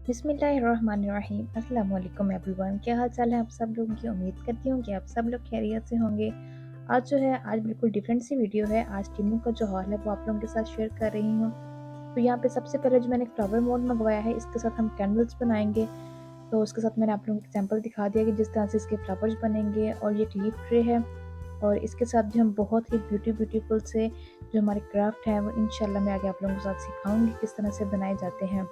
बिस्मिल्लाहिर्रहमानिर्रहीम। अस्सलाम वालेकुम एवरीवन। क्या हाल चाल है आप सब लोगों की? उम्मीद करती हूँ कि आप सब लोग खैरियत से होंगे। आज बिल्कुल डिफरेंट सी वीडियो है। आज टीमू का जो हॉल है वो आप लोगों के साथ शेयर कर रही हूँ। तो यहाँ पे सबसे पहले जो मैंने फ्लावर मोल्ड मंगवाया है, इसके साथ हम कैंडल्स बनाएंगे। तो उसके साथ मैंने आप लोगों को एग्जाम्पल दिखा दिया कि जिस तरह से इसके फ्लावर्स बनेंगे। और ये एक लीफ ट्रे है और इसके साथ जो हम बहुत ही ब्यूटीफुल से जो हमारे क्राफ्ट है वो इंशाल्लाह मैं आगे आप लोगों के साथ सिखाऊंगी किस तरह से बनाए जाते हैं।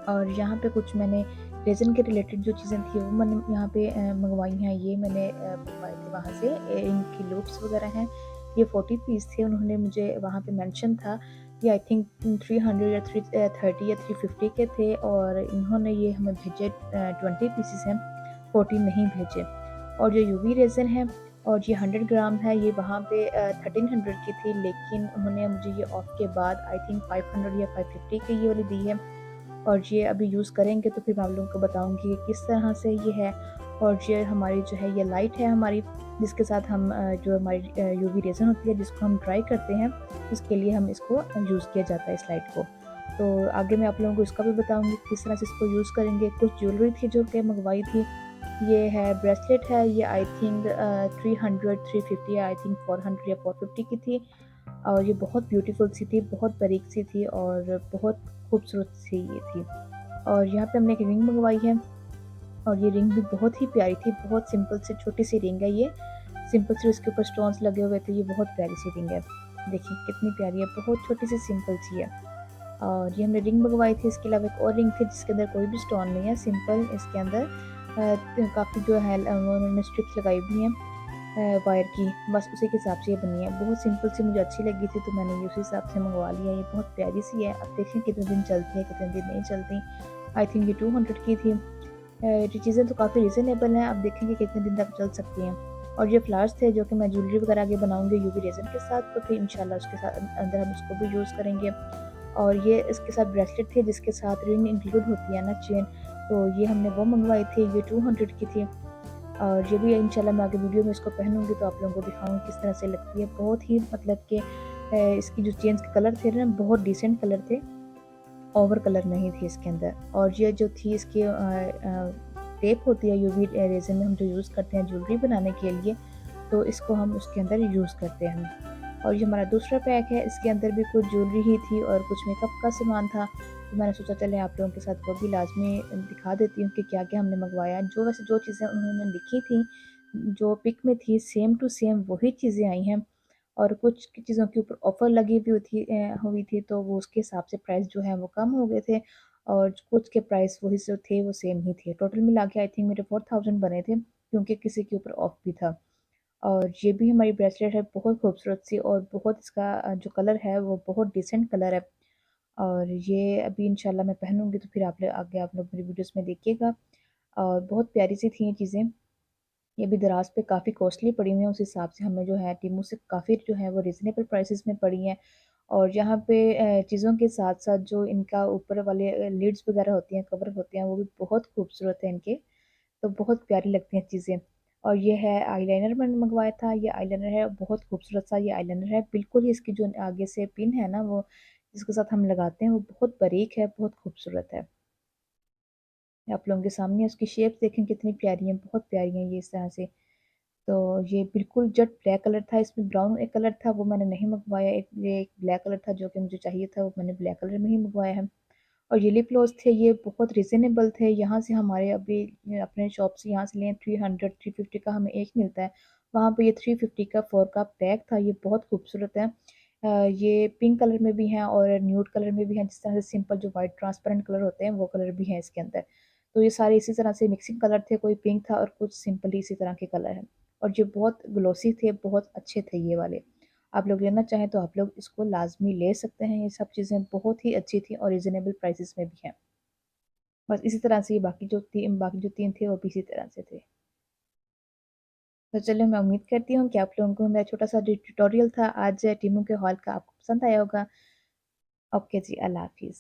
और यहाँ पे कुछ मैंने रेज़न के रिलेटेड जो चीज़ें थी वो मैंने यहाँ पे मंगवाई हैं। ये मैंने मंगवाए थे वहाँ से। इनकी लूप्स वगैरह हैं। ये 40 पीस थे। उन्होंने मुझे वहाँ पे मेंशन था ये आई थिंक 300 या 330 या 350 के थे और इन्होंने ये हमें भेजे 20 पीसेस हैं, 14 नहीं भेजे। और जो यूवी रेज़न है और ये 100 ग्राम है, ये वहाँ पे 1300 की थी, लेकिन उन्होंने मुझे ये ऑफ के बाद आई थिंक 500 या 550 की ये वाली दी है। और ये अभी यूज़ करेंगे तो फिर मैं आप लोगों को बताऊँगी कि किस तरह से ये है। और ये हमारी जो है ये लाइट है हमारी, जिसके साथ हम जो हमारी यूवी रेज़न होती है जिसको हम ड्राई करते हैं, उसके लिए हम इसको यूज़ किया जाता है इस लाइट को। तो आगे मैं आप लोगों को इसका भी बताऊँगी किस तरह से इसको यूज़ करेंगे। कुछ ज्वेलरी थी जो कि मंगवाई थी। ये है ब्रेसलेट है, ये आई थिंक 300 350 या आई थिंक 400 या 450 की थी। और ये बहुत ब्यूटीफुल सी थी, बहुत बारीक सी थी और बहुत खूबसूरत सी ये थी। और यहाँ पे हमने एक रिंग मंगवाई है और ये रिंग भी बहुत ही प्यारी थी। बहुत सिंपल सी छोटी सी रिंग है ये। सिंपल से इसके ऊपर स्टोन्स लगे हुए थे। ये बहुत प्यारी सी रिंग है। देखिए कितनी प्यारी है, बहुत छोटी सी सिंपल सी है। और ये हमने रिंग मंगवाई थी। इसके अलावा एक और रिंग थी जिसके अंदर कोई भी स्टोन नहीं है, सिंपल इसके अंदर काफ़ी जो है उन्होंने स्ट्रिप्स लगाई हुई हैं वायर की, बस उसी के हिसाब से ये बनी है। बहुत सिंपल सी मुझे अच्छी लगी थी तो मैंने ये उसी हिसाब से मंगवा लिया। ये बहुत प्यारी सी है। अब देखें कितने दिन चलती है कितने दिन नहीं चलती। आई थिंक ये 200 की थी। ये चीज़ें तो काफ़ी रीज़नेबल हैं। अब देखेंगे कितने दिन तक चल सकती हैं। और ये फ्लावर्स थे जो कि मैं ज्वेलरी वगैरह आगे बनाऊंगी यूवी रेज़न के साथ, तो फिर इंशाल्लाह उसके साथ अंदर हम उसको भी यूज़ करेंगे। और ये इसके साथ ब्रेसलेट थे जिसके साथ रिंग इंक्लूड होती है ना, चेन। तो ये हमने वो मंगवाई थी, ये 200 की थी। और ये भी इंशाल्लाह मैं आगे वीडियो में इसको पहनूंगी तो आप लोगों को दिखाऊंगी किस तरह से लगती है। बहुत ही मतलब कि इसकी जो चेन्स के कलर थे ना बहुत डिसेंट कलर थे, ओवर कलर नहीं थे इसके अंदर। और ये जो थी इसकी टेप होती है यूवी रेज़न में हम जो यूज़ करते हैं ज्वेलरी बनाने के लिए, तो इसको हम उसके अंदर यूज़ करते हैं। और ये हमारा दूसरा पैक है, इसके अंदर भी कुछ ज्वेलरी ही थी और कुछ मेकअप का सामान था। तो मैंने सोचा चले आप लोगों के साथ वो भी लाज़मी दिखा देती हूँ कि क्या-क्या हमने मंगवाया। जो वैसे जो चीज़ें उन्होंने लिखी थी, जो पिक में थी सेम टू सेम वही चीज़ें आई हैं। और कुछ चीज़ों के ऊपर ऑफ़र लगी हुई थी तो वो उसके हिसाब से प्राइस जो है वो कम हो गए थे। और कुछ के प्राइस वही जो थे वो सेम ही थे। टोटल मिला के आई थिंक मेरे 4000 बने थे क्योंकि किसी के ऊपर ऑफ भी था। और ये भी हमारी ब्रेसलेट है बहुत खूबसूरत सी और बहुत इसका जो कलर है वो बहुत डिसेंट कलर है। और ये अभी इंशाल्लाह मैं पहनूंगी तो फिर आगे आप लोग मेरी वीडियोस में देखिएगा। और बहुत प्यारी सी थी ये चीज़ें। ये भी दराज पे काफ़ी कॉस्टली पड़ी हुई हैं, उस हिसाब से हमें जो है टीमू से काफ़ी जो है वो रीज़नेबल प्राइसेस में पड़ी हैं। और यहाँ पे चीज़ों के साथ-साथ जो इनका ऊपर वाले लिड्स वगैरह होती हैं, कवर होते हैं, वो भी बहुत खूबसूरत हैं इनके। तो बहुत प्यारी लगती हैं चीज़ें। और ये है आईलाइनर मैंने मंगवाया था। ये आईलाइनर है, बहुत खूबसूरत सा ये आईलाइनर है। बिल्कुल ही इसकी जो आगे से पिन है ना वो जिसके साथ हम लगाते हैं वो बहुत बारीक है, बहुत खूबसूरत है। आप लोगों के सामने उसकी शेप्स देखें कितनी प्यारी हैं, बहुत प्यारी हैं ये इस तरह से। तो ये बिल्कुल जेट ब्लैक कलर था, इसमें ब्राउन एक कलर था वो मैंने नहीं मंगवाया। ये एक ब्लैक कलर था जो कि मुझे चाहिए था, वो मैंने ब्लैक कलर में ही मंगवाया है। और ये लिप ग्लॉस थे, ये बहुत रीज़नेबल थे। यहाँ से हमारे अभी अपने शॉप से यहाँ से लें 300 350 का हमें एक मिलता है। वहाँ पे ये 350 का 4 का पैक था। ये बहुत खूबसूरत है। ये पिंक कलर में भी हैं और न्यूड कलर में भी हैं, जिस तरह से सिंपल जो वाइट ट्रांसपेरेंट कलर होते हैं वो कलर भी हैं इसके अंदर। तो ये सारे इसी तरह से मिक्सिंग कलर थे, कोई पिंक था और कुछ सिंपल इसी तरह के कलर हैं। और ये बहुत ग्लॉसी थे, बहुत अच्छे थे ये वाले। आप लोग लेना चाहें तो आप लोग इसको लाज़मी ले सकते हैं। ये सब चीज़ें बहुत ही अच्छी थी और रीज़नेबल प्राइसेस में भी हैं। बस इसी तरह से ये बाकी जो 3 थे वो भी इसी तरह से थे। तो चलिए मैं उम्मीद करती हूँ कि आप लोगों को मेरा छोटा-सा जो ट्यूटोरियल था आज टीमू के हॉल का आपको पसंद आया होगा। ओके जी, अल्लाह हाफ़िज़।